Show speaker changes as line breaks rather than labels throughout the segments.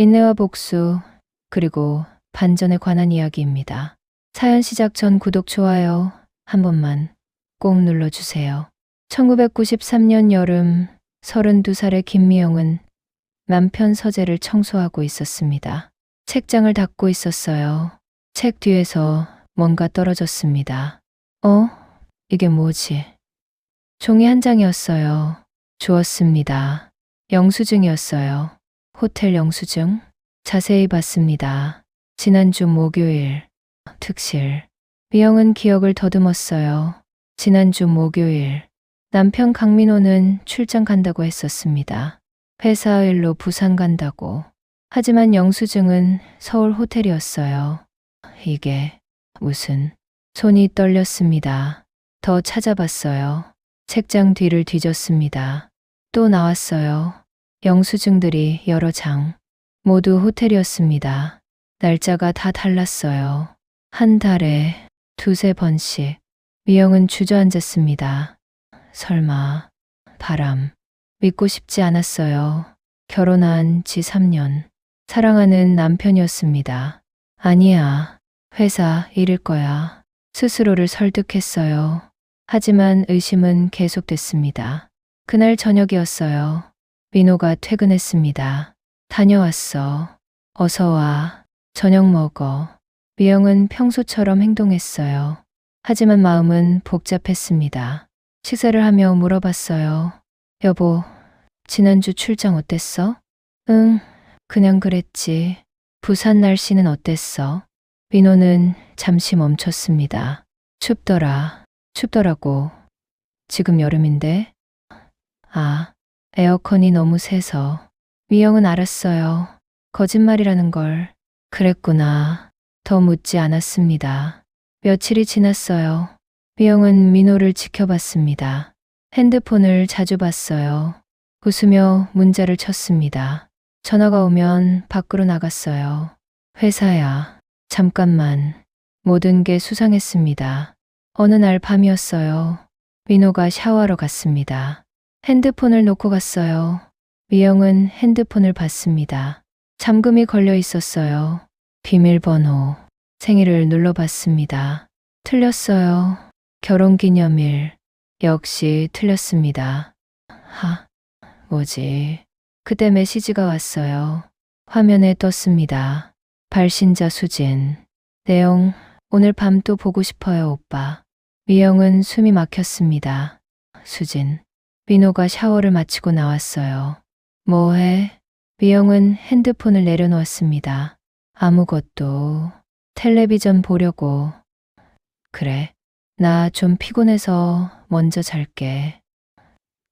인내와 복수, 그리고 반전에 관한 이야기입니다. 사연 시작 전 구독, 좋아요 한 번만 꼭 눌러주세요. 1993년 여름 32살의 김미영은 남편 서재를 청소하고 있었습니다. 책장을 닦고 있었어요. 책 뒤에서 뭔가 떨어졌습니다. 이게 뭐지? 종이 한 장이었어요. 주웠습니다. 영수증이었어요. 호텔 영수증? 자세히 봤습니다. 지난주 목요일, 특실. 미영은 기억을 더듬었어요. 지난주 목요일, 남편 강민호는 출장 간다고 했었습니다. 회사 일로 부산 간다고. 하지만 영수증은 서울 호텔이었어요. 이게 무슨... 손이 떨렸습니다. 더 찾아봤어요. 책장 뒤를 뒤졌습니다. 또 나왔어요. 영수증들이 여러 장. 모두 호텔이었습니다. 날짜가 다 달랐어요. 한 달에 두세 번씩. 미영은 주저앉았습니다. 설마... 바람. 믿고 싶지 않았어요. 결혼한 지 3년. 사랑하는 남편이었습니다. 아니야. 회사 일일 거야. 스스로를 설득했어요. 하지만 의심은 계속됐습니다. 그날 저녁이었어요. 민호가 퇴근했습니다. 다녀왔어. 어서 와. 저녁 먹어. 미영은 평소처럼 행동했어요. 하지만 마음은 복잡했습니다. 식사를 하며 물어봤어요. 여보, 지난주 출장 어땠어? 응, 그냥 그랬지. 부산 날씨는 어땠어? 민호는 잠시 멈췄습니다. 춥더라고. 지금 여름인데? 아, 에어컨이 너무 세서. 미영은 알았어요. 거짓말이라는 걸. 그랬구나. 더 묻지 않았습니다. 며칠이 지났어요. 미영은 민호를 지켜봤습니다. 핸드폰을 자주 봤어요. 웃으며 문자를 쳤습니다. 전화가 오면 밖으로 나갔어요. 회사야. 잠깐만. 모든 게 수상했습니다. 어느 날 밤이었어요. 민호가 샤워하러 갔습니다. 핸드폰을 놓고 갔어요. 미영은 핸드폰을 봤습니다. 잠금이 걸려 있었어요. 비밀번호. 생일을 눌러봤습니다. 틀렸어요. 결혼기념일. 역시 틀렸습니다. 뭐지? 그때 메시지가 왔어요. 화면에 떴습니다. 발신자 수진. 내용, 오늘 밤 또 보고 싶어요, 오빠. 미영은 숨이 막혔습니다. 수진. 민호가 샤워를 마치고 나왔어요. 뭐해? 미영은 핸드폰을 내려놓았습니다. 아무것도. 텔레비전 보려고. 그래. 나 좀 피곤해서 먼저 잘게.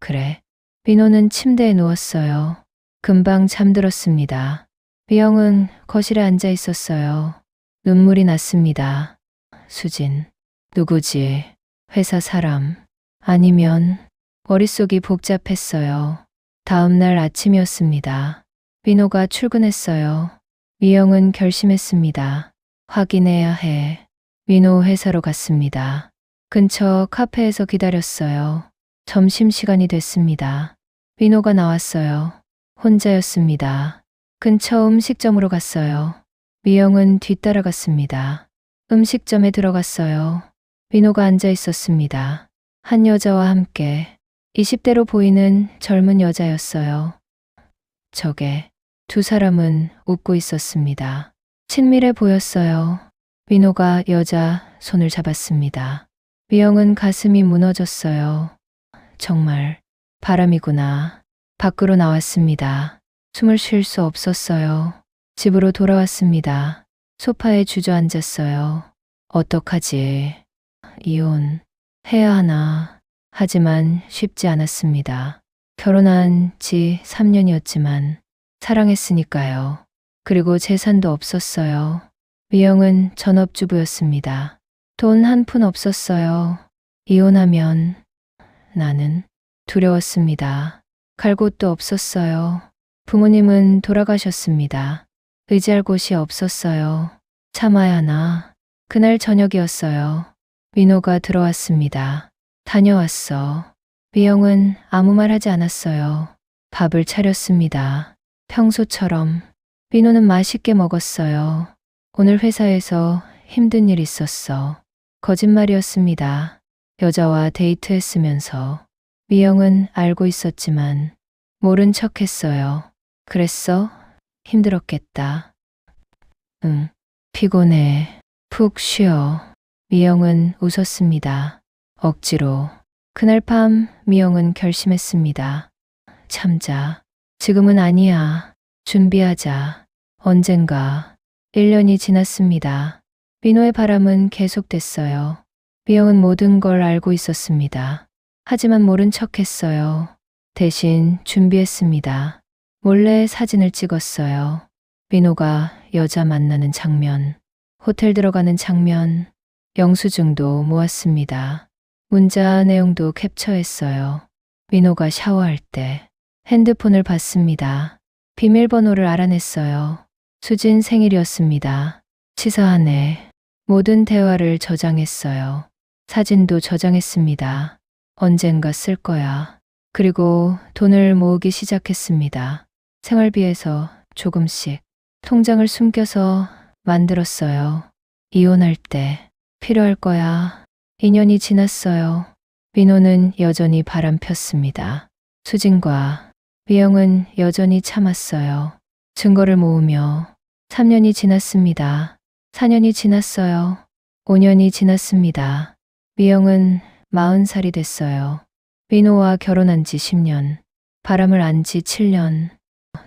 그래. 민호는 침대에 누웠어요. 금방 잠들었습니다. 미영은 거실에 앉아 있었어요. 눈물이 났습니다. 수진. 누구지? 회사 사람. 아니면... 머릿속이 복잡했어요. 다음 날 아침이었습니다. 민호가 출근했어요. 미영은 결심했습니다. 확인해야 해. 민호 회사로 갔습니다. 근처 카페에서 기다렸어요. 점심시간이 됐습니다. 민호가 나왔어요. 혼자였습니다. 근처 음식점으로 갔어요. 미영은 뒤따라갔습니다. 음식점에 들어갔어요. 민호가 앉아 있었습니다. 한 여자와 함께. 20대로 보이는 젊은 여자였어요. 저게 두 사람은 웃고 있었습니다. 친밀해 보였어요. 민호가 여자 손을 잡았습니다. 미영은 가슴이 무너졌어요. 정말 바람이구나. 밖으로 나왔습니다. 숨을 쉴 수 없었어요. 집으로 돌아왔습니다. 소파에 주저앉았어요. 어떡하지? 이혼 해야 하나? 하지만 쉽지 않았습니다. 결혼한 지 3년이었지만 사랑했으니까요. 그리고 재산도 없었어요. 미영은 전업주부였습니다. 돈 한 푼 없었어요. 이혼하면 나는 두려웠습니다. 갈 곳도 없었어요. 부모님은 돌아가셨습니다. 의지할 곳이 없었어요. 참아야 하나. 그날 저녁이었어요. 민호가 들어왔습니다. 다녀왔어. 미영은 아무 말 하지 않았어요. 밥을 차렸습니다. 평소처럼 민호는 맛있게 먹었어요. 오늘 회사에서 힘든 일 있었어. 거짓말이었습니다. 여자와 데이트했으면서. 미영은 알고 있었지만 모른 척 했어요. 그랬어? 힘들었겠다. 응, 피곤해. 푹 쉬어. 미영은 웃었습니다. 억지로. 그날 밤 미영은 결심했습니다. 참자. 지금은 아니야. 준비하자. 언젠가. 1년이 지났습니다. 민호의 바람은 계속됐어요. 미영은 모든 걸 알고 있었습니다. 하지만 모른 척 했어요. 대신 준비했습니다. 몰래 사진을 찍었어요. 민호가 여자 만나는 장면, 호텔 들어가는 장면, 영수증도 모았습니다. 문자 내용도 캡처했어요. 민호가 샤워할 때 핸드폰을 봤습니다. 비밀번호를 알아냈어요. 수진 생일이었습니다. 치사하네. 모든 대화를 저장했어요. 사진도 저장했습니다. 언젠가 쓸 거야. 그리고 돈을 모으기 시작했습니다. 생활비에서 조금씩 통장을 숨겨서 만들었어요. 이혼할 때 필요할 거야. 2년이 지났어요. 민호는 여전히 바람 폈습니다. 수진과 미영은 여전히 참았어요. 증거를 모으며 3년이 지났습니다. 4년이 지났어요. 5년이 지났습니다. 미영은 40살이 됐어요. 민호와 결혼한 지 10년, 바람을 안 지 7년,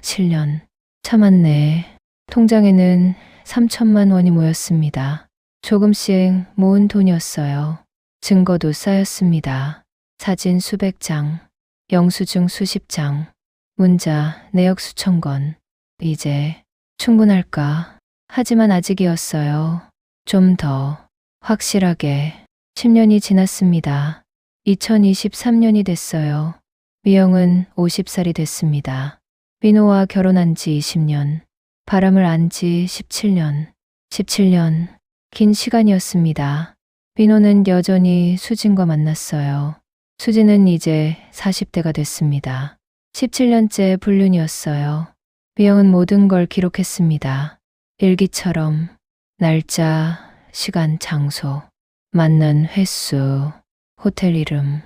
7년. 참았네. 통장에는 3천만 원이 모였습니다. 조금씩 모은 돈이었어요. 증거도 쌓였습니다. 사진 수백 장, 영수증 수십 장, 문자 내역 수천 건. 이제 충분할까? 하지만 아직이었어요. 좀 더 확실하게. 10년이 지났습니다. 2023년이 됐어요. 미영은 50살이 됐습니다. 민호와 결혼한 지 20년, 바람을 안 지 17년, 17년. 긴 시간이었습니다. 민호는 여전히 수진과 만났어요. 수진은 이제 40대가 됐습니다. 17년째 불륜이었어요. 미영은 모든 걸 기록했습니다. 일기처럼 날짜, 시간, 장소, 만난 횟수, 호텔 이름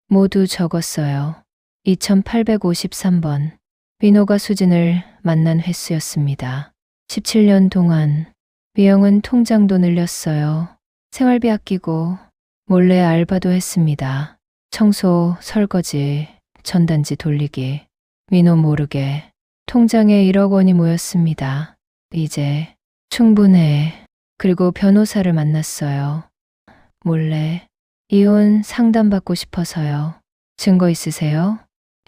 모두 적었어요. 2853번. 민호가 수진을 만난 횟수였습니다. 17년 동안 미영은 통장도 늘렸어요. 생활비 아끼고 몰래 알바도 했습니다. 청소, 설거지, 전단지 돌리기. 민호 모르게 통장에 1억 원이 모였습니다. 이제 충분해. 그리고 변호사를 만났어요. 몰래 이혼 상담받고 싶어서요. 증거 있으세요?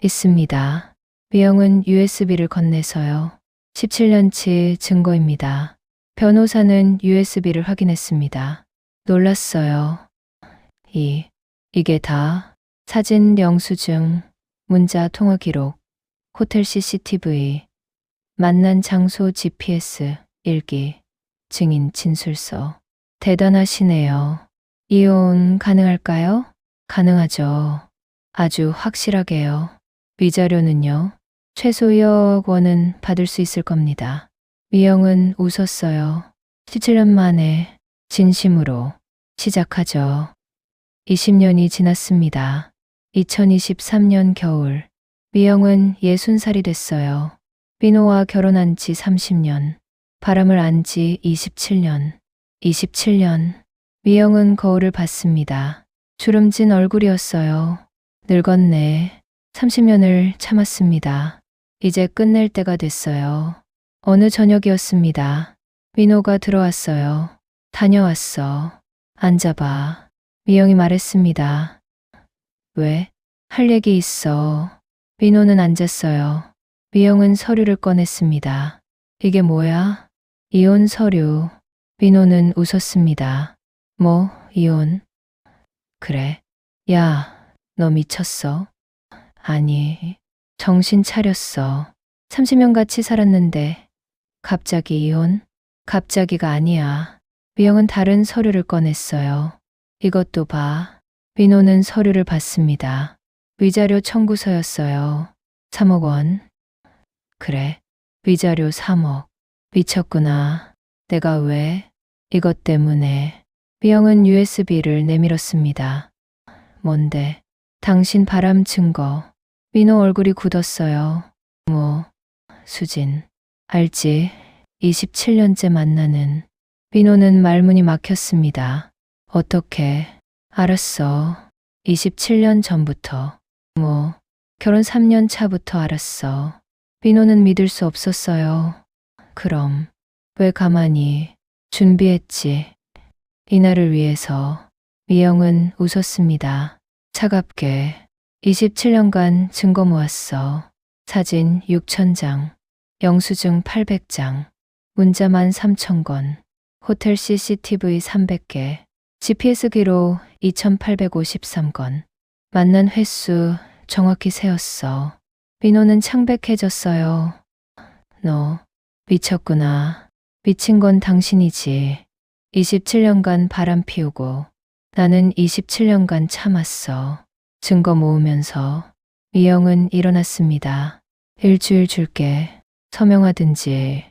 있습니다. 미영은 USB를 건네서요. 17년치 증거입니다. 변호사는 USB를 확인했습니다. 놀랐어요. 이게 다 사진, 영수증, 문자 통화 기록, 호텔 CCTV, 만난 장소 GPS, 일기, 증인 진술서. 대단하시네요. 이혼 가능할까요? 가능하죠. 아주 확실하게요. 위자료는요? 최소 2억 원은 받을 수 있을 겁니다. 미영은 웃었어요. 17년 만에 진심으로 시작하죠. 20년이 지났습니다. 2023년 겨울, 미영은 60살이 됐어요. 민호와 결혼한 지 30년, 바람을 안 지 27년, 27년. 미영은 거울을 봤습니다. 주름진 얼굴이었어요. 늙었네. 30년을 참았습니다. 이제 끝낼 때가 됐어요. 어느 저녁이었습니다. 민호가 들어왔어요. 다녀왔어. 앉아봐. 미영이 말했습니다. 왜? 할 얘기 있어. 민호는 앉았어요. 미영은 서류를 꺼냈습니다. 이게 뭐야? 이혼 서류. 민호는 웃었습니다. 뭐, 이혼? 그래. 야, 너 미쳤어? 아니, 정신 차렸어. 30년 같이 살았는데 갑자기 이혼? 갑자기가 아니야. 미영은 다른 서류를 꺼냈어요. 이것도 봐. 민호는 서류를 봤습니다. 위자료 청구서였어요. 3억 원. 그래, 위자료 3억. 미쳤구나. 내가 왜? 이것 때문에. B형은 USB를 내밀었습니다. 뭔데? 당신 바람 증거. 민호 얼굴이 굳었어요. 뭐, 수진. 알지? 27년째 만나는. 민호는 말문이 막혔습니다. 어떻게? 알았어. 27년 전부터. 뭐, 결혼 3년 차부터 알았어. 민호는 믿을 수 없었어요. 그럼, 왜 가만히 준비했지? 이날을 위해서. 미영은 웃었습니다. 차갑게. 27년간 증거 모았어. 사진 6,000장, 영수증 800장, 문자만 3,000건, 호텔 CCTV 300개, GPS 기록 2,853건, 만난 횟수 정확히 세었어. 민호는 창백해졌어요. 너 미쳤구나. 미친 건 당신이지. 27년간 바람 피우고 나는 27년간 참았어. 증거 모으면서. 미영은 일어났습니다. 일주일 줄게. 서명하든지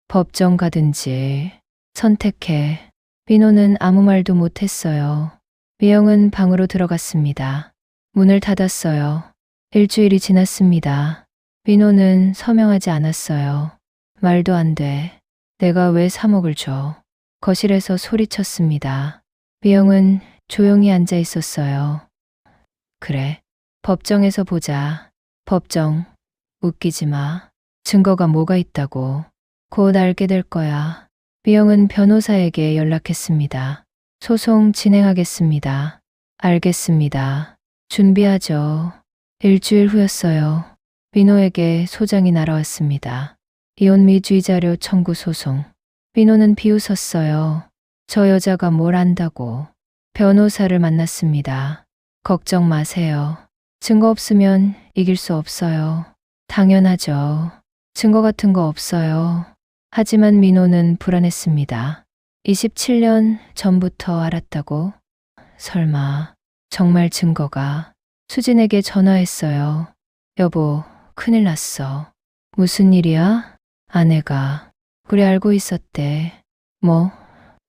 법정 가든지 선택해. 민호는 아무 말도 못했어요. 미영은 방으로 들어갔습니다. 문을 닫았어요. 일주일이 지났습니다. 민호는 서명하지 않았어요. 말도 안 돼. 내가 왜 3억을 줘? 거실에서 소리쳤습니다. 미영은 조용히 앉아 있었어요. 그래. 법정에서 보자. 법정. 웃기지 마. 증거가 뭐가 있다고. 곧 알게 될 거야. 미영은 변호사에게 연락했습니다. 소송 진행하겠습니다. 알겠습니다. 준비하죠. 일주일 후였어요. 민호에게 소장이 날아왔습니다. 이혼 및 위자료 청구 소송. 민호는 비웃었어요. 저 여자가 뭘 안다고. 변호사를 만났습니다. 걱정 마세요. 증거 없으면 이길 수 없어요. 당연하죠. 증거 같은 거 없어요. 하지만 민호는 불안했습니다. 27년 전부터 알았다고? 설마 정말 증거가. 수진에게 전화했어요. 여보, 큰일 났어. 무슨 일이야? 아내가. 우리 알고 있었대. 뭐?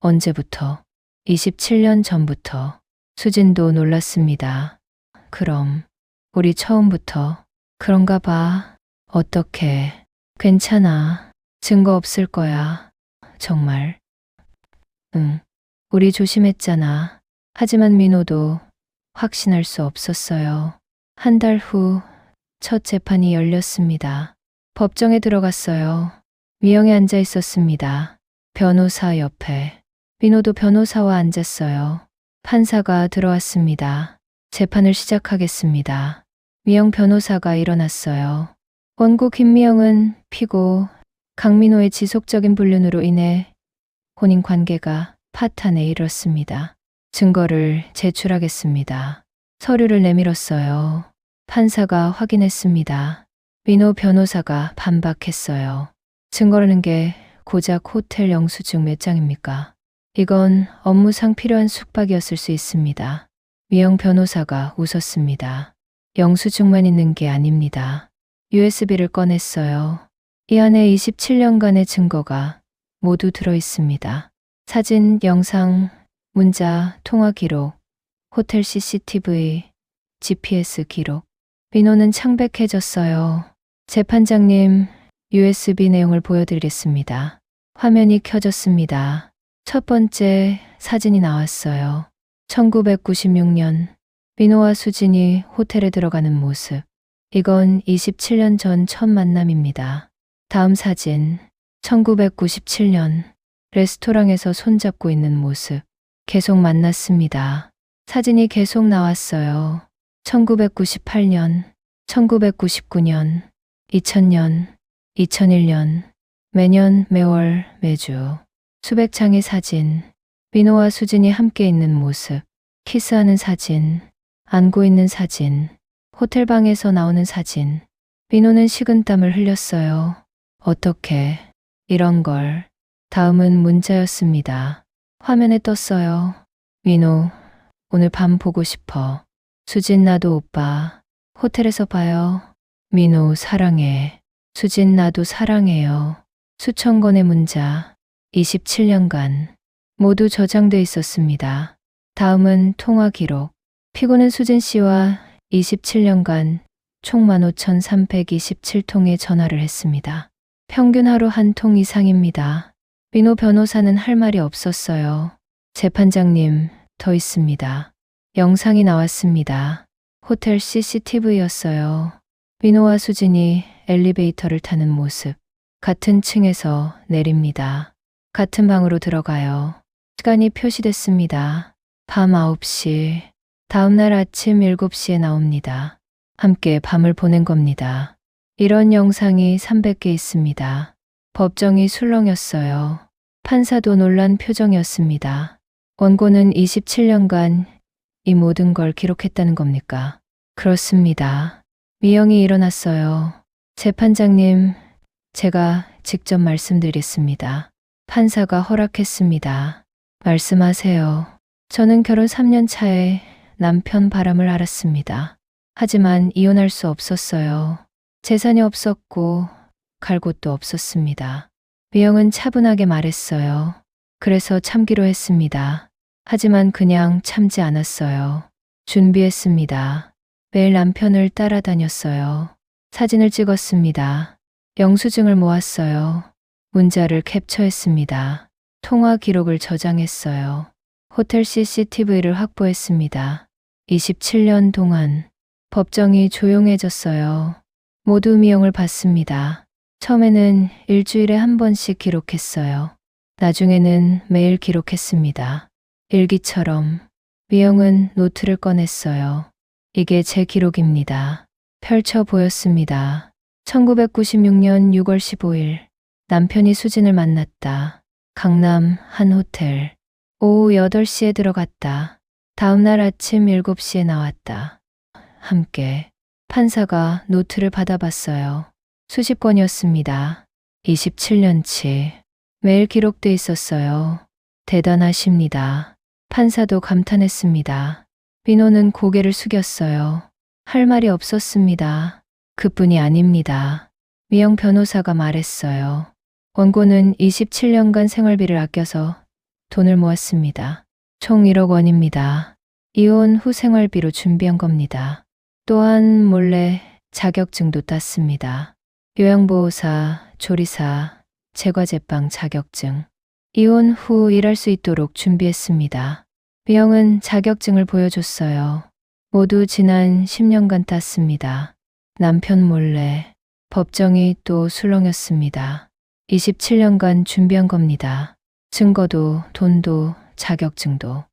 언제부터? 27년 전부터. 수진도 놀랐습니다. 그럼 우리 처음부터. 그런가 봐. 어떻게. 괜찮아. 증거 없을 거야. 정말. 응. 우리 조심했잖아. 하지만 민호도 확신할 수 없었어요. 한 달 후 첫 재판이 열렸습니다. 법정에 들어갔어요. 미영이 앉아 있었습니다. 변호사 옆에. 민호도 변호사와 앉았어요. 판사가 들어왔습니다. 재판을 시작하겠습니다. 미영 변호사가 일어났어요. 원고 김미영은 피고 강민호의 지속적인 불륜으로 인해 혼인 관계가 파탄에 이르렀습니다. 증거를 제출하겠습니다. 서류를 내밀었어요. 판사가 확인했습니다. 민호 변호사가 반박했어요. 증거라는 게 고작 호텔 영수증 몇 장입니까? 이건 업무상 필요한 숙박이었을 수 있습니다. 미영 변호사가 웃었습니다. 영수증만 있는 게 아닙니다. USB를 꺼냈어요. 이 안에 27년간의 증거가 모두 들어 있습니다. 사진, 영상, 문자, 통화 기록, 호텔 CCTV, GPS 기록. 민호는 창백해졌어요. 재판장님, USB 내용을 보여드리겠습니다. 화면이 켜졌습니다. 첫 번째 사진이 나왔어요. 1996년 민호와 수진이 호텔에 들어가는 모습. 이건 27년 전 첫 만남입니다. 다음 사진. 1997년 레스토랑에서 손잡고 있는 모습. 계속 만났습니다. 사진이 계속 나왔어요. 1998년, 1999년, 2000년, 2001년, 매년, 매월, 매주. 수백 장의 사진. 민호와 수진이 함께 있는 모습. 키스하는 사진. 안고 있는 사진. 호텔방에서 나오는 사진. 민호는 식은땀을 흘렸어요. 어떻게 이런 걸. 다음은 문자였습니다. 화면에 떴어요. 민호, 오늘 밤 보고 싶어. 수진 나도 오빠. 호텔에서 봐요. 민호 사랑해. 수진 나도 사랑해요. 수천 건의 문자, 27년간 모두 저장돼 있었습니다. 다음은 통화 기록. 피고는 수진 씨와 27년간 총 15,327통의 전화를 했습니다. 평균 하루 한 통 이상입니다. 민호 변호사는 할 말이 없었어요. 재판장님, 더 있습니다. 영상이 나왔습니다. 호텔 CCTV였어요. 민호와 수진이 엘리베이터를 타는 모습. 같은 층에서 내립니다. 같은 방으로 들어가요. 시간이 표시됐습니다. 밤 9시. 다음날 아침 7시에 나옵니다. 함께 밤을 보낸 겁니다. 이런 영상이 300개 있습니다. 법정이 술렁였어요. 판사도 놀란 표정이었습니다. 원고는 27년간 이 모든 걸 기록했다는 겁니까? 그렇습니다. 미영이 일어났어요. 재판장님, 제가 직접 말씀드리겠습니다. 판사가 허락했습니다. 말씀하세요. 저는 결혼 3년 차에 남편 바람을 알았습니다. 하지만 이혼할 수 없었어요. 재산이 없었고 갈 곳도 없었습니다. 미영은 차분하게 말했어요. 그래서 참기로 했습니다. 하지만 그냥 참지 않았어요. 준비했습니다. 매일 남편을 따라다녔어요. 사진을 찍었습니다. 영수증을 모았어요. 문자를 캡처했습니다. 통화 기록을 저장했어요. 호텔 CCTV를 확보했습니다. 27년 동안 법정이 조용해졌어요. 모두 미영을 봤습니다. 처음에는 일주일에 한 번씩 기록했어요. 나중에는 매일 기록했습니다. 일기처럼. 미영은 노트를 꺼냈어요. 이게 제 기록입니다. 펼쳐 보였습니다. 1996년 6월 15일 남편이 수진을 만났다. 강남 한 호텔. 오후 8시에 들어갔다. 다음날 아침 7시에 나왔다. 함께. 판사가 노트를 받아봤어요. 수십 건이었습니다. 27년치. 매일 기록돼 있었어요. 대단하십니다. 판사도 감탄했습니다. 민호는 고개를 숙였어요. 할 말이 없었습니다. 그뿐이 아닙니다. 미영 변호사가 말했어요. 원고는 27년간 생활비를 아껴서 돈을 모았습니다. 총 1억 원입니다. 이혼 후 생활비로 준비한 겁니다. 또한 몰래 자격증도 땄습니다. 요양보호사, 조리사, 제과제빵 자격증. 이혼 후 일할 수 있도록 준비했습니다. 미영은 자격증을 보여줬어요. 모두 지난 10년간 땄습니다. 남편 몰래. 법정이 또 술렁였습니다. 27년간 준비한 겁니다. 증거도, 돈도, 자격증도.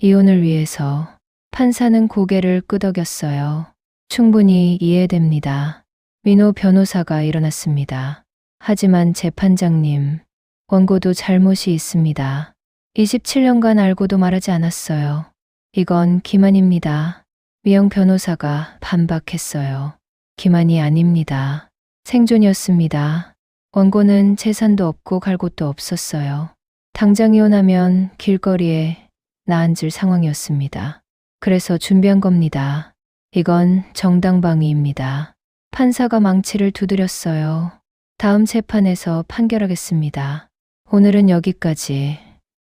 이혼을 위해서. 판사는 고개를 끄덕였어요. 충분히 이해됩니다. 민호 변호사가 일어났습니다. 하지만 재판장님, 원고도 잘못이 있습니다. 27년간 알고도 말하지 않았어요. 이건 기만입니다. 미영 변호사가 반박했어요. 기만이 아닙니다. 생존이었습니다. 원고는 재산도 없고 갈 곳도 없었어요. 당장 이혼하면 길거리에 나앉을 상황이었습니다. 그래서 준비한 겁니다. 이건 정당방위입니다. 판사가 망치를 두드렸어요. 다음 재판에서 판결하겠습니다. 오늘은 여기까지.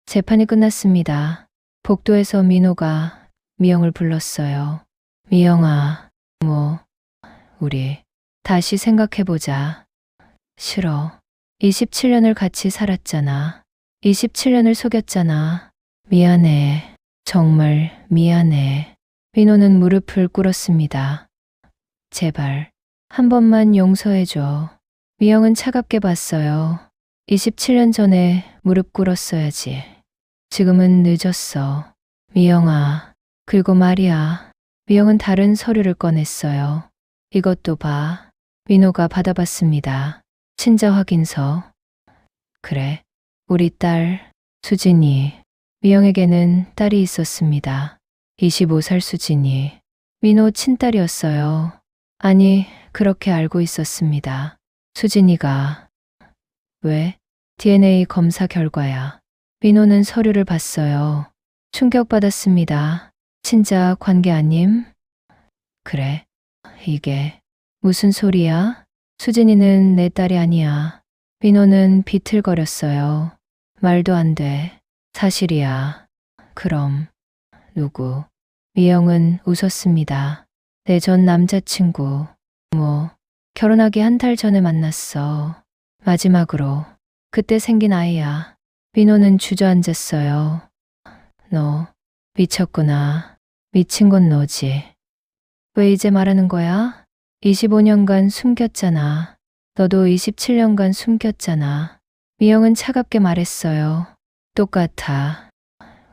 재판이 끝났습니다. 복도에서 민호가 미영을 불렀어요. 미영아, 우리 다시 생각해보자. 싫어. 27년을 같이 살았잖아. 27년을 속였잖아. 미안해. 정말 미안해. 민호는 무릎을 꿇었습니다. 제발 한 번만 용서해줘. 미영은 차갑게 봤어요. 27년 전에 무릎 꿇었어야지. 지금은 늦었어. 미영아. 그리고 말이야. 미영은 다른 서류를 꺼냈어요. 이것도 봐. 민호가 받아봤습니다. 친자 확인서. 그래. 우리 딸 수진이. 미영에게는 딸이 있었습니다. 25살 수진이. 민호 친딸이었어요. 아니, 그렇게 알고 있었습니다. 수진이가. 왜? DNA 검사 결과야. 민호는 서류를 봤어요. 충격받았습니다. 친자 관계 아님? 그래. 이게 무슨 소리야? 수진이는 내 딸이 아니야. 민호는 비틀거렸어요. 말도 안 돼. 사실이야. 그럼 누구? 미영은 웃었습니다. 내 전 남자친구. 결혼하기 한 달 전에 만났어. 마지막으로. 그때 생긴 아이야. 민호는 주저앉았어요. 너 미쳤구나. 미친 건 너지. 왜 이제 말하는 거야? 25년간 숨겼잖아. 너도 27년간 숨겼잖아. 미영은 차갑게 말했어요. 똑같아.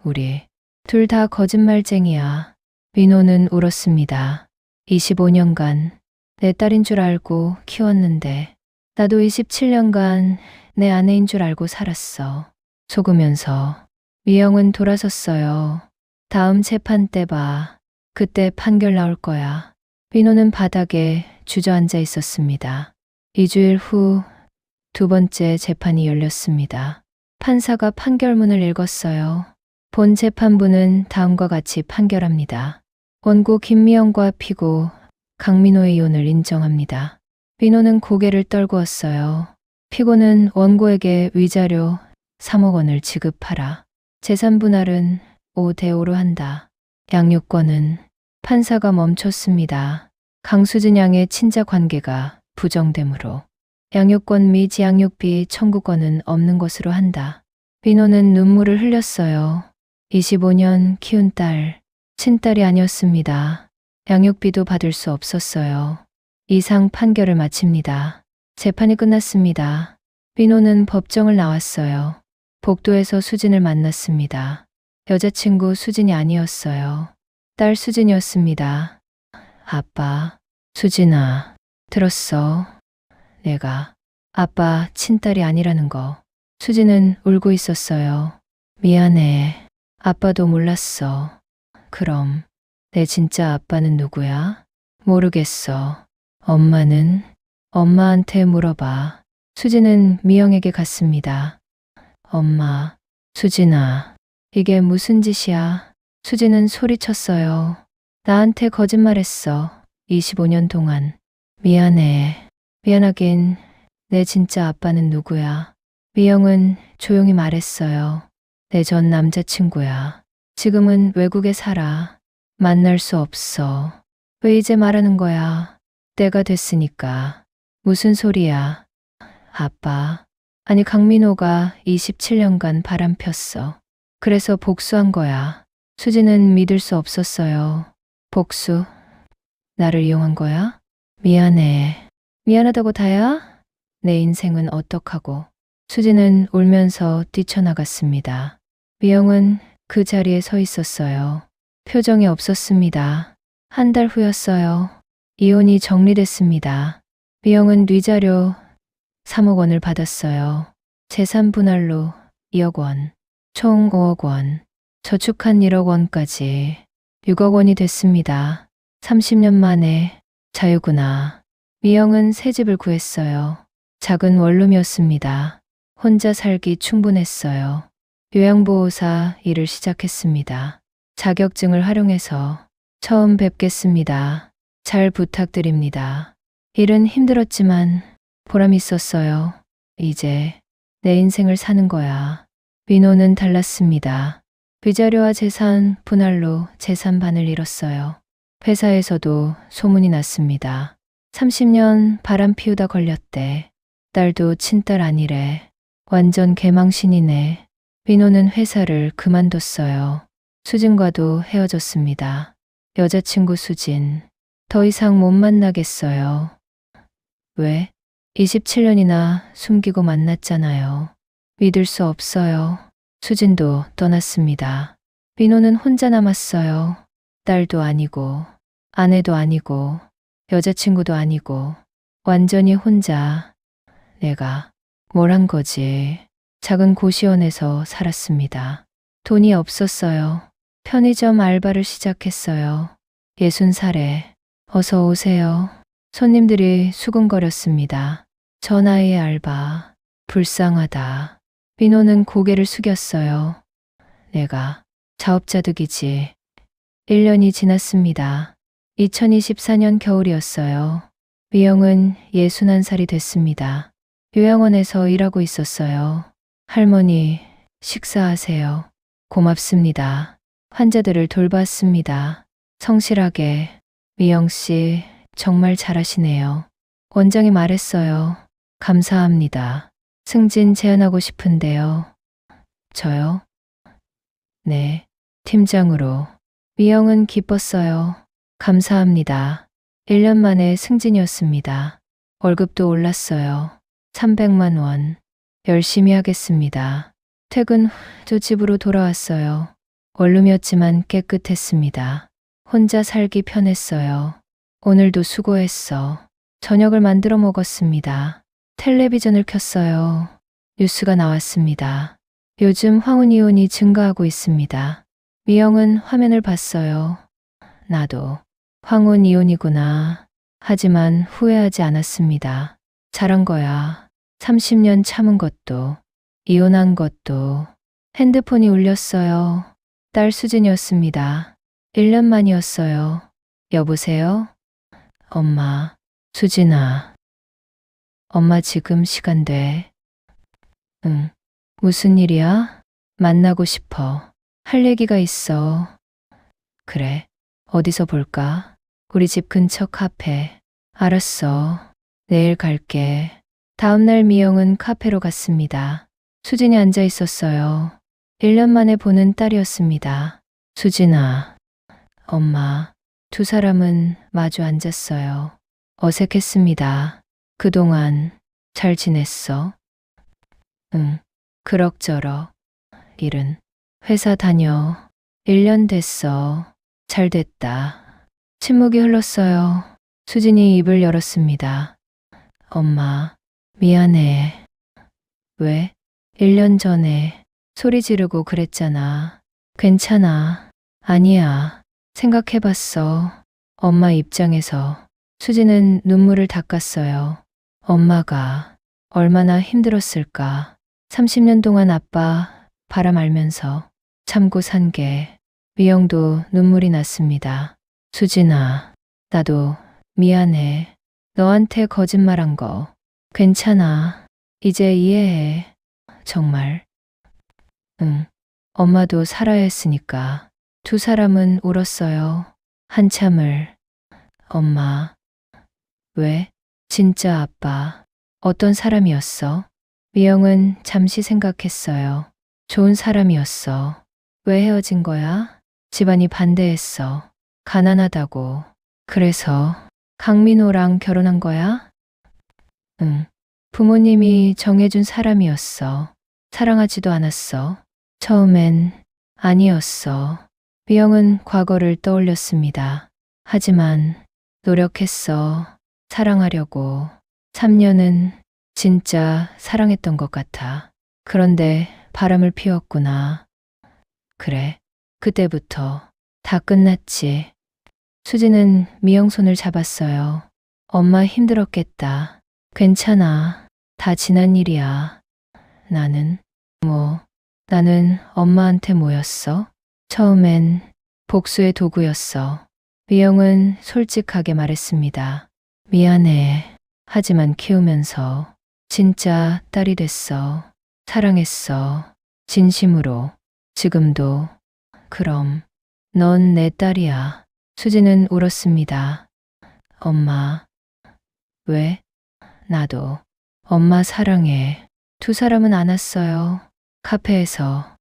우리 둘 다 거짓말쟁이야. 민호는 울었습니다. 25년간 내 딸인 줄 알고 키웠는데 나도 27년간 내 아내인 줄 알고 살았어. 속으면서. 미영은 돌아섰어요. 다음 재판 때 봐. 그때 판결 나올 거야. 민호는 바닥에 주저앉아 있었습니다. 2주일 후 두 번째 재판이 열렸습니다. 판사가 판결문을 읽었어요. 본 재판부는 다음과 같이 판결합니다. 원고 김미영과 피고 강민호의 이혼을 인정합니다. 민호는 고개를 떨구었어요. 피고는 원고에게 위자료 3억 원을 지급하라. 재산 분할은 5대 5로 한다. 양육권은 판사가 멈췄습니다. 강수진 양의 친자 관계가 부정되므로 양육권 및 양육비 청구권은 없는 것으로 한다. 민호는 눈물을 흘렸어요. 25년 키운 딸, 친딸이 아니었습니다. 양육비도 받을 수 없었어요. 이상 판결을 마칩니다. 재판이 끝났습니다. 민호는 법정을 나왔어요. 복도에서 수진을 만났습니다. 여자친구 수진이 아니었어요. 딸 수진이었습니다. 아빠, 수진아, 들었어? 내가 아빠 친딸이 아니라는 거. 수진은 울고 있었어요. 미안해. 아빠도 몰랐어. 그럼 내 진짜 아빠는 누구야? 모르겠어. 엄마는? 엄마한테 물어봐. 수진은 미영에게 갔습니다. 엄마, 수진아, 이게 무슨 짓이야? 수진은 소리쳤어요. 나한테 거짓말했어. 25년 동안. 미안해. 미안하긴 내 진짜 아빠는 누구야? 미영은 조용히 말했어요. 내 전 남자친구야. 지금은 외국에 살아. 만날 수 없어. 왜 이제 말하는 거야? 때가 됐으니까. 무슨 소리야? 아빠. 아니 강민호가 27년간 바람 폈어. 그래서 복수한 거야. 수지는 믿을 수 없었어요. 복수? 나를 이용한 거야? 미안해. 미안하다고 다야? 내 인생은 어떡하고. 수지는 울면서 뛰쳐나갔습니다. 미영은 그 자리에 서 있었어요. 표정이 없었습니다. 한 달 후였어요. 이혼이 정리됐습니다. 미영은 위자료 3억 원을 받았어요. 재산 분할로 2억 원, 총 5억 원, 저축한 1억 원까지 6억 원이 됐습니다. 30년 만에 자유구나. 미영은 새 집을 구했어요. 작은 원룸이었습니다. 혼자 살기 충분했어요. 요양보호사 일을 시작했습니다. 자격증을 활용해서 처음 뵙겠습니다. 잘 부탁드립니다. 일은 힘들었지만 보람 있었어요. 이제 내 인생을 사는 거야. 민호는 달랐습니다. 위자료와 재산 분할로 재산 반을 잃었어요. 회사에서도 소문이 났습니다. 30년 바람 피우다 걸렸대. 딸도 친딸 아니래. 완전 개망신이네. 민호는 회사를 그만뒀어요. 수진과도 헤어졌습니다. 여자친구 수진. 더 이상 못 만나겠어요. 왜? 27년이나 숨기고 만났잖아요. 믿을 수 없어요. 수진도 떠났습니다. 민호는 혼자 남았어요. 딸도 아니고, 아내도 아니고, 여자친구도 아니고, 완전히 혼자. 내가 뭘 한 거지. 작은 고시원에서 살았습니다. 돈이 없었어요. 편의점 알바를 시작했어요. 60살에. 어서 오세요. 손님들이 수근거렸습니다. 저 나이의 알바. 불쌍하다. 민호는 고개를 숙였어요. 내가 자업자득이지. 1년이 지났습니다. 2024년 겨울이었어요. 미영은 61살이 됐습니다. 요양원에서 일하고 있었어요. 할머니, 식사하세요. 고맙습니다. 환자들을 돌봤습니다. 성실하게. 미영 씨, 정말 잘하시네요. 원장이 말했어요. 감사합니다. 승진 제안하고 싶은데요. 저요? 네, 팀장으로. 미영은 기뻤어요. 감사합니다. 1년 만에 승진이었습니다. 월급도 올랐어요. 300만 원. 열심히 하겠습니다. 퇴근 후 집으로 돌아왔어요. 원룸이었지만 깨끗했습니다. 혼자 살기 편했어요. 오늘도 수고했어. 저녁을 만들어 먹었습니다. 텔레비전을 켰어요. 뉴스가 나왔습니다. 요즘 황혼 이혼이 증가하고 있습니다. 미영은 화면을 봤어요. 나도 황혼 이혼이구나. 하지만 후회하지 않았습니다. 잘한 거야. 30년 참은 것도, 이혼한 것도. 핸드폰이 울렸어요. 딸 수진이었습니다. 1년 만이었어요. 여보세요? 엄마, 수진아. 엄마 지금 시간 돼? 응. 무슨 일이야? 만나고 싶어. 할 얘기가 있어. 그래. 어디서 볼까? 우리 집 근처 카페. 알았어. 내일 갈게. 다음날 미영은 카페로 갔습니다. 수진이 앉아 있었어요. 1년 만에 보는 딸이었습니다. 수진아, 엄마. 두 사람은 마주 앉았어요. 어색했습니다. 그동안 잘 지냈어? 응, 그럭저럭. 일은? 회사 다녀. 1년 됐어. 잘 됐다. 침묵이 흘렀어요. 수진이 입을 열었습니다. 엄마, 미안해. 왜? 1년 전에 소리 지르고 그랬잖아. 괜찮아. 아니야. 생각해봤어. 엄마 입장에서. 수지는 눈물을 닦았어요. 엄마가 얼마나 힘들었을까. 30년 동안 아빠 바람 알면서 참고 산 게. 미영도 눈물이 났습니다. 수진아, 나도 미안해. 너한테 거짓말한 거. 괜찮아. 이제 이해해. 정말. 응. 엄마도 살아야 했으니까. 두 사람은 울었어요. 한참을. 엄마. 왜? 진짜 아빠. 어떤 사람이었어? 미영은 잠시 생각했어요. 좋은 사람이었어. 왜 헤어진 거야? 집안이 반대했어. 가난하다고. 그래서 강민호랑 결혼한 거야? 응. 부모님이 정해준 사람이었어. 사랑하지도 않았어. 처음엔 아니었어. 미영은 과거를 떠올렸습니다. 하지만 노력했어. 사랑하려고. 3년은 진짜 사랑했던 것 같아. 그런데 바람을 피웠구나. 그래. 그때부터 다 끝났지. 수지는 미영 손을 잡았어요. 엄마 힘들었겠다. 괜찮아. 다 지난 일이야. 나는 나는 엄마한테 뭐였어? 처음엔 복수의 도구였어. 미영은 솔직하게 말했습니다. 미안해. 하지만 키우면서 진짜 딸이 됐어. 사랑했어. 진심으로. 지금도. 그럼 넌 내 딸이야. 수지는 울었습니다. 엄마. 왜? 나도. 엄마 사랑해. 두 사람은 안았어요. 카페에서.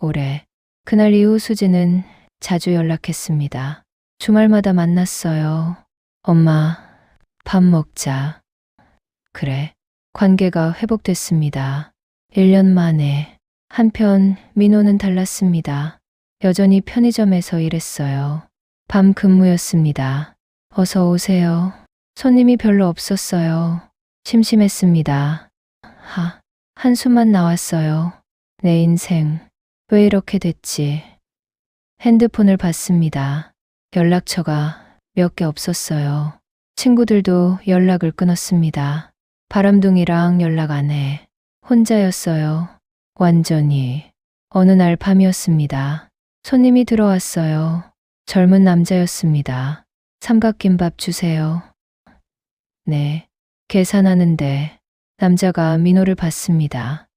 오래. 그날 이후 수지는 자주 연락했습니다. 주말마다 만났어요. 엄마, 밥 먹자. 그래. 관계가 회복됐습니다. 1년 만에. 한편 민호는 달랐습니다. 여전히 편의점에서 일했어요. 밤 근무였습니다. 어서 오세요. 손님이 별로 없었어요. 심심했습니다. 한숨만 나왔어요. 내 인생, 왜 이렇게 됐지? 핸드폰을 봤습니다. 연락처가 몇 개 없었어요. 친구들도 연락을 끊었습니다. 바람둥이랑 연락 안 해. 혼자였어요. 완전히. 어느 날 밤이었습니다. 손님이 들어왔어요. 젊은 남자였습니다. 삼각김밥 주세요. 네. 계산하는데 남자가 민호를 봤습니다.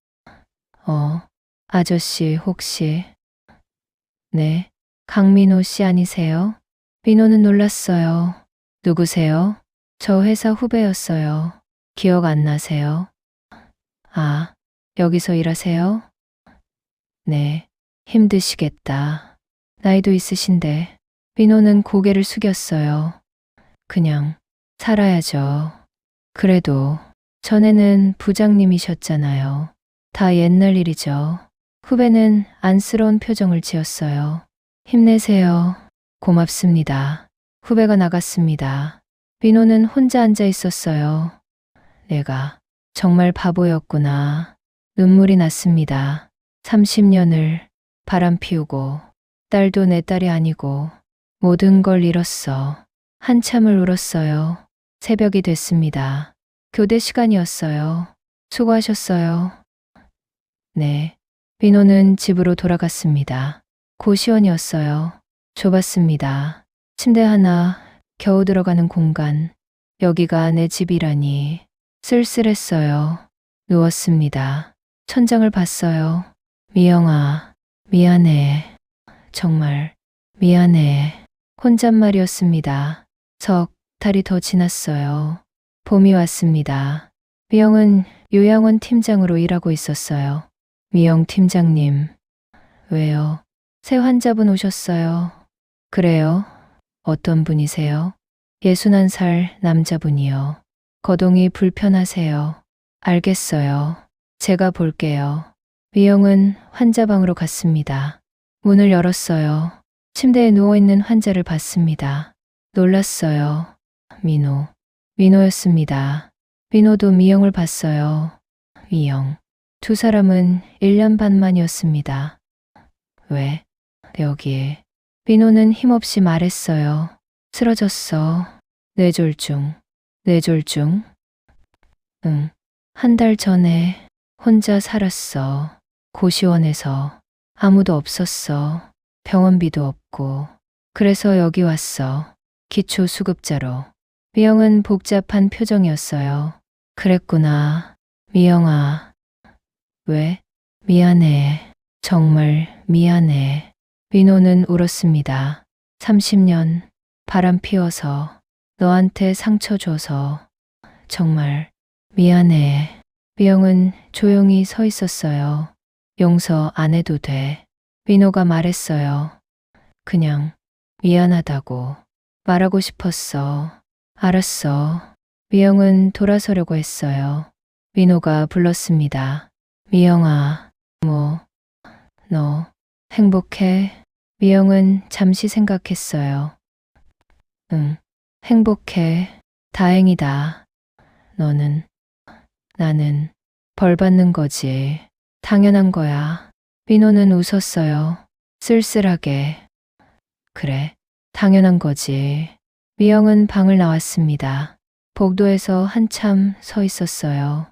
아저씨 혹시... 네, 강민호 씨 아니세요? 민호는 놀랐어요. 누구세요? 저 회사 후배였어요. 기억 안 나세요? 아, 여기서 일하세요? 네, 힘드시겠다. 나이도 있으신데. 민호는 고개를 숙였어요. 그냥 살아야죠. 그래도 전에는 부장님이셨잖아요. 다 옛날 일이죠. 후배는 안쓰러운 표정을 지었어요. 힘내세요. 고맙습니다. 후배가 나갔습니다. 민호는 혼자 앉아 있었어요. 내가 정말 바보였구나. 눈물이 났습니다. 30년을 바람 피우고 딸도 내 딸이 아니고 모든 걸 잃었어. 한참을 울었어요. 새벽이 됐습니다. 교대 시간이었어요. 수고하셨어요. 네. 민호는 집으로 돌아갔습니다. 고시원이었어요. 좁았습니다. 침대 하나, 겨우 들어가는 공간. 여기가 내 집이라니. 쓸쓸했어요. 누웠습니다. 천장을 봤어요. 미영아, 미안해. 정말 미안해. 혼잣말이었습니다. 석 달이 더 지났어요. 봄이 왔습니다. 미영은 요양원 팀장으로 일하고 있었어요. 미영 팀장님, 왜요? 새 환자분 오셨어요. 그래요? 어떤 분이세요? 61살 남자분이요. 거동이 불편하세요. 알겠어요. 제가 볼게요. 미영은 환자방으로 갔습니다. 문을 열었어요. 침대에 누워있는 환자를 봤습니다. 놀랐어요. 민호였습니다. 민호도 미영을 봤어요. 미영. 두 사람은 1년 반 만이었습니다. 왜? 여기에. 민호는 힘없이 말했어요. 쓰러졌어. 뇌졸중. 뇌졸중? 응. 한 달 전에 혼자 살았어. 고시원에서. 아무도 없었어. 병원비도 없고. 그래서 여기 왔어. 기초수급자로. 미영은 복잡한 표정이었어요. 그랬구나. 미영아. 왜? 미안해. 정말 미안해. 민호는 울었습니다. 30년 바람 피워서 너한테 상처 줘서 정말 미안해. 미영은 조용히 서 있었어요. 용서 안 해도 돼. 민호가 말했어요. 그냥 미안하다고 말하고 싶었어. 알았어. 미영은 돌아서려고 했어요. 민호가 불렀습니다. 미영아, 너 행복해? 미영은 잠시 생각했어요. 응, 행복해. 다행이다. 나는 벌 받는 거지. 당연한 거야. 민호는 웃었어요. 쓸쓸하게. 그래, 당연한 거지. 미영은 방을 나왔습니다. 복도에서 한참 서 있었어요.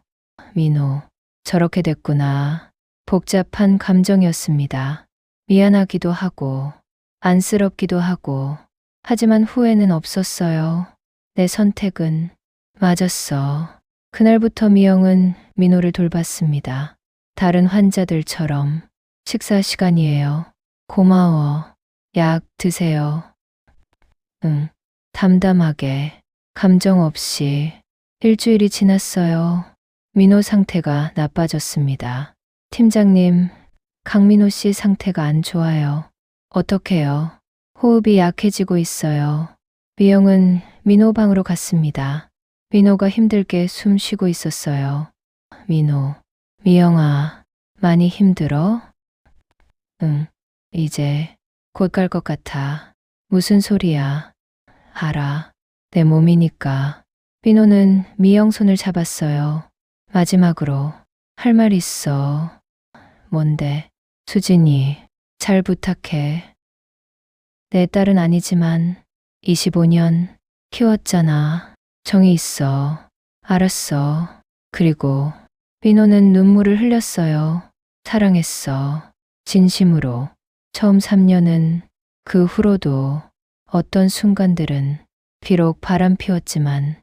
민호, 저렇게 됐구나. 복잡한 감정이었습니다. 미안하기도 하고, 안쓰럽기도 하고, 하지만 후회는 없었어요. 내 선택은 맞았어. 그날부터 미영은 민호를 돌봤습니다. 다른 환자들처럼 식사 시간이에요. 고마워. 약 드세요. 응. 담담하게, 감정 없이. 일주일이 지났어요. 민호 상태가 나빠졌습니다. 팀장님, 강민호 씨 상태가 안 좋아요. 어떡해요? 호흡이 약해지고 있어요. 미영은 민호 방으로 갔습니다. 민호가 힘들게 숨 쉬고 있었어요. 미영아, 많이 힘들어? 응, 이제 곧 갈 것 같아. 무슨 소리야? 알아. 내 몸이니까. 민호는 미영 손을 잡았어요. 마지막으로 할 말 있어. 뭔데? 수진이, 잘 부탁해. 내 딸은 아니지만 25년 키웠잖아. 정이 있어. 알았어. 그리고 민호는 눈물을 흘렸어요. 사랑했어. 진심으로. 처음 3년은 그 후로도 어떤 순간들은 비록 바람 피웠지만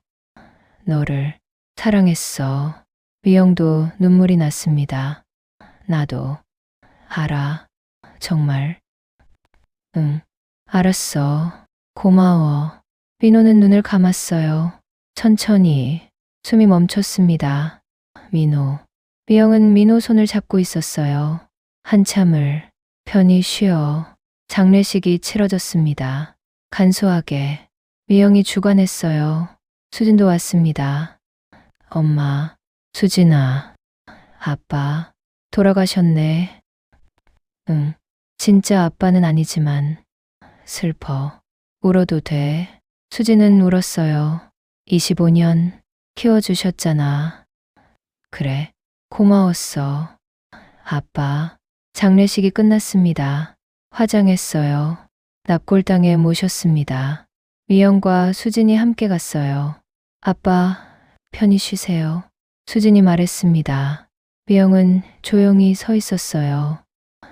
너를 사랑했어. 미영도 눈물이 났습니다. 나도 알아. 정말. 응, 알았어. 고마워. 민호는 눈을 감았어요. 천천히 숨이 멈췄습니다. 민호. 미영은 민호 손을 잡고 있었어요. 한참을 편히 쉬어 장례식이 치러졌습니다. 간소하게 미영이 주관했어요. 수진도 왔습니다. 엄마, 수진아, 아빠, 돌아가셨네. 응, 진짜 아빠는 아니지만 슬퍼. 울어도 돼. 수진은 울었어요. 25년 키워주셨잖아. 그래, 고마웠어. 아빠, 장례식이 끝났습니다. 화장했어요. 납골당에 모셨습니다. 미영과 수진이 함께 갔어요. 아빠, 편히 쉬세요. 수진이 말했습니다. 미영은 조용히 서 있었어요.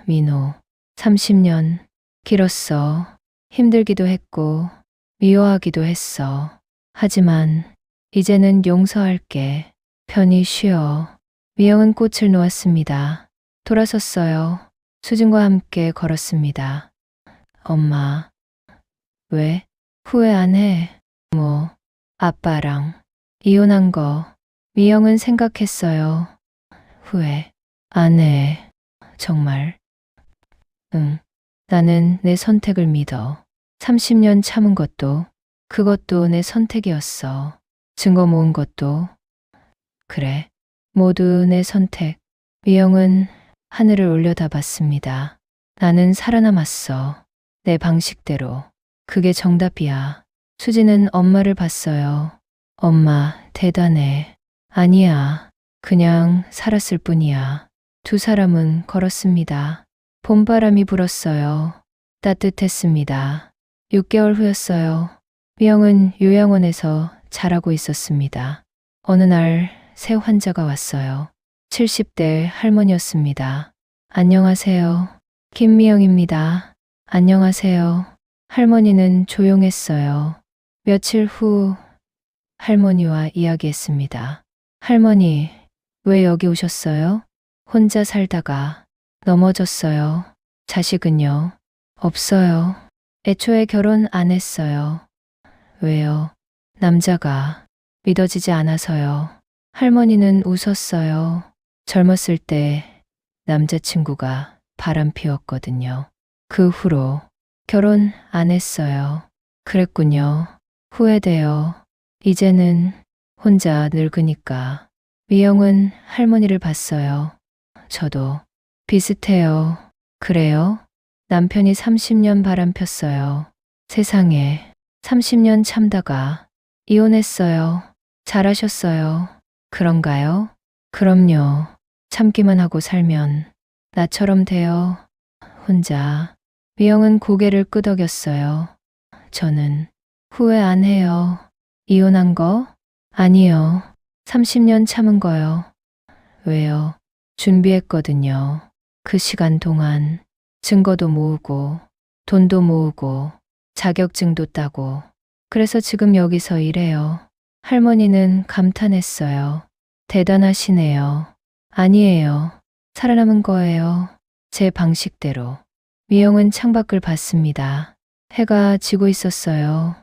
민호, 30년, 길었어. 힘들기도 했고, 미워하기도 했어. 하지만, 이제는 용서할게. 편히 쉬어. 미영은 꽃을 놓았습니다. 돌아섰어요. 수진과 함께 걸었습니다. 엄마, 왜? 후회 안 해? 뭐, 아빠랑 이혼한 거. 미영은 생각했어요. 후회 안 해. 정말. 응, 나는 내 선택을 믿어. 30년 참은 것도, 그것도 내 선택이었어. 증거 모은 것도. 그래, 모두 내 선택. 미영은 하늘을 올려다봤습니다. 나는 살아남았어. 내 방식대로. 그게 정답이야. 수지는 엄마를 봤어요. 엄마, 대단해. 아니야. 그냥 살았을 뿐이야. 두 사람은 걸었습니다. 봄바람이 불었어요. 따뜻했습니다. 6개월 후였어요. 미영은 요양원에서 자라고 있었습니다. 어느 날 새 환자가 왔어요. 70대 할머니였습니다. 안녕하세요. 김미영입니다. 안녕하세요. 할머니는 조용했어요. 며칠 후 할머니와 이야기했습니다. 할머니, 왜 여기 오셨어요? 혼자 살다가 넘어졌어요. 자식은요? 없어요. 애초에 결혼 안 했어요. 왜요? 남자가 믿어지지 않아서요. 할머니는 웃었어요. 젊었을 때 남자친구가 바람 피웠거든요. 그 후로 결혼 안 했어요. 그랬군요. 후회돼요. 이제는 혼자 늙으니까. 미영은 할머니를 봤어요. 저도 비슷해요. 그래요? 남편이 30년 바람 폈어요. 세상에 30년 참다가 이혼했어요. 잘하셨어요. 그런가요? 그럼요. 참기만 하고 살면 나처럼 돼요. 혼자. 미영은 고개를 끄덕였어요. 저는 후회 안 해요. 이혼한 거? 아니요. 30년 참은 거요. 왜요? 준비했거든요. 그 시간 동안 증거도 모으고 돈도 모으고 자격증도 따고 그래서 지금 여기서 일해요. 할머니는 감탄했어요. 대단하시네요. 아니에요. 살아남은 거예요. 제 방식대로. 미영은 창밖을 봤습니다. 해가 지고 있었어요.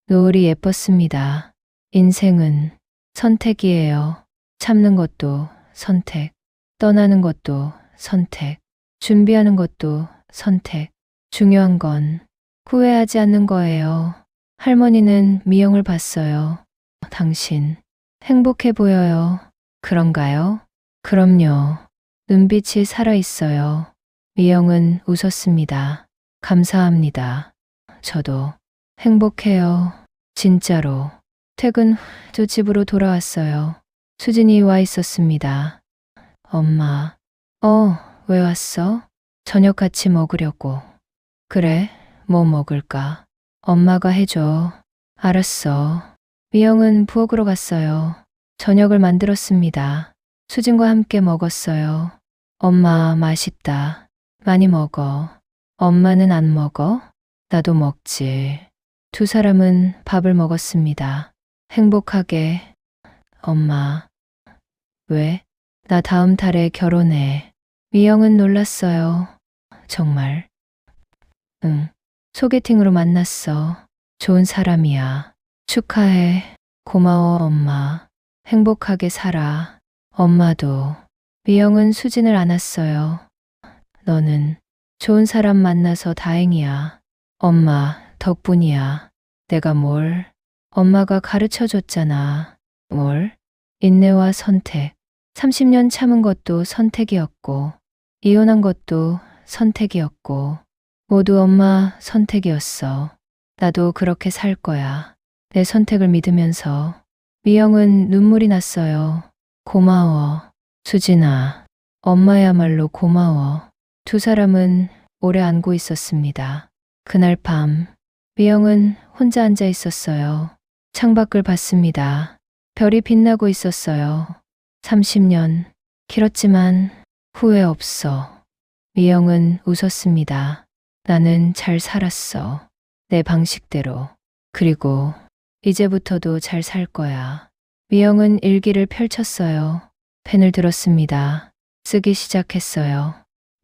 노을이 예뻤습니다. 인생은 선택이에요. 참는 것도 선택, 떠나는 것도 선택, 준비하는 것도 선택. 중요한 건 후회하지 않는 거예요. 할머니는 미영을 봤어요. 당신 행복해 보여요. 그런가요? 그럼요. 눈빛이 살아있어요. 미영은 웃었습니다. 감사합니다. 저도 행복해요. 진짜로. 퇴근 후 저 집으로 돌아왔어요. 수진이 와 있었습니다. 엄마, 왜 왔어? 저녁 같이 먹으려고. 그래, 뭐 먹을까? 엄마가 해줘. 알았어. 미영은 부엌으로 갔어요. 저녁을 만들었습니다. 수진과 함께 먹었어요. 엄마, 맛있다. 많이 먹어. 엄마는 안 먹어? 나도 먹지. 두 사람은 밥을 먹었습니다. 행복하게. 엄마, 왜? 나 다음 달에 결혼해. 미영은 놀랐어요. 정말? 응. 소개팅으로 만났어. 좋은 사람이야. 축하해. 고마워, 엄마. 행복하게 살아. 엄마도. 미영은 수진을 안았어요. 너는 좋은 사람 만나서 다행이야. 엄마, 덕분이야. 내가 뭘? 엄마가 가르쳐 줬잖아. 뭘? 인내와 선택. 30년 참은 것도 선택이었고, 이혼한 것도 선택이었고, 모두 엄마 선택이었어. 나도 그렇게 살 거야. 내 선택을 믿으면서. 미영은 눈물이 났어요. 고마워. 수진아, 엄마야말로 고마워. 두 사람은 오래 안고 있었습니다. 그날 밤, 미영은 혼자 앉아 있었어요. 창밖을 봤습니다. 별이 빛나고 있었어요. 30년, 길었지만 후회 없어. 미영은 웃었습니다. 나는 잘 살았어. 내 방식대로. 그리고 이제부터도 잘 살 거야. 미영은 일기를 펼쳤어요. 펜을 들었습니다. 쓰기 시작했어요.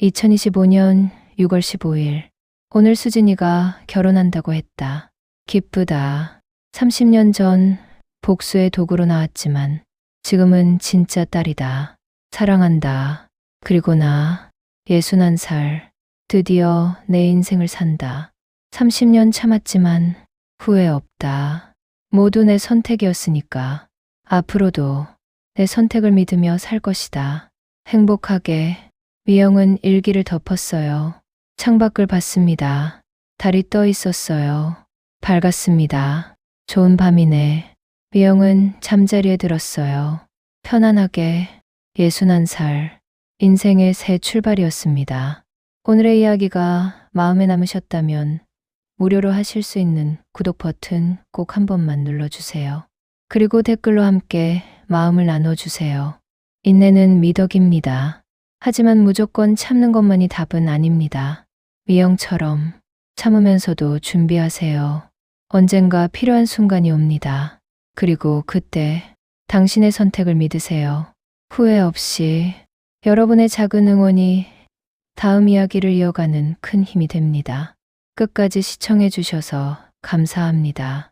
2025년 6월 15일. 오늘 수진이가 결혼한다고 했다. 기쁘다. 30년 전 복수의 도구로 나왔지만 지금은 진짜 딸이다. 사랑한다. 그리고 나 61살. 드디어 내 인생을 산다. 30년 참았지만 후회 없다. 모두 내 선택이었으니까 앞으로도 내 선택을 믿으며 살 것이다. 행복하게. 미영은 일기를 덮었어요. 창밖을 봤습니다. 달이 떠 있었어요. 밝았습니다. 좋은 밤이네. 미영은 잠자리에 들었어요. 편안하게 61살. 인생의 새 출발이었습니다. 오늘의 이야기가 마음에 남으셨다면 무료로 하실 수 있는 구독 버튼 꼭 한 번만 눌러주세요. 그리고 댓글로 함께 마음을 나눠주세요. 인내는 미덕입니다. 하지만 무조건 참는 것만이 답은 아닙니다. 미영처럼 참으면서도 준비하세요. 언젠가 필요한 순간이 옵니다. 그리고 그때 당신의 선택을 믿으세요. 후회 없이. 여러분의 작은 응원이 다음 이야기를 이어가는 큰 힘이 됩니다. 끝까지 시청해 주셔서 감사합니다.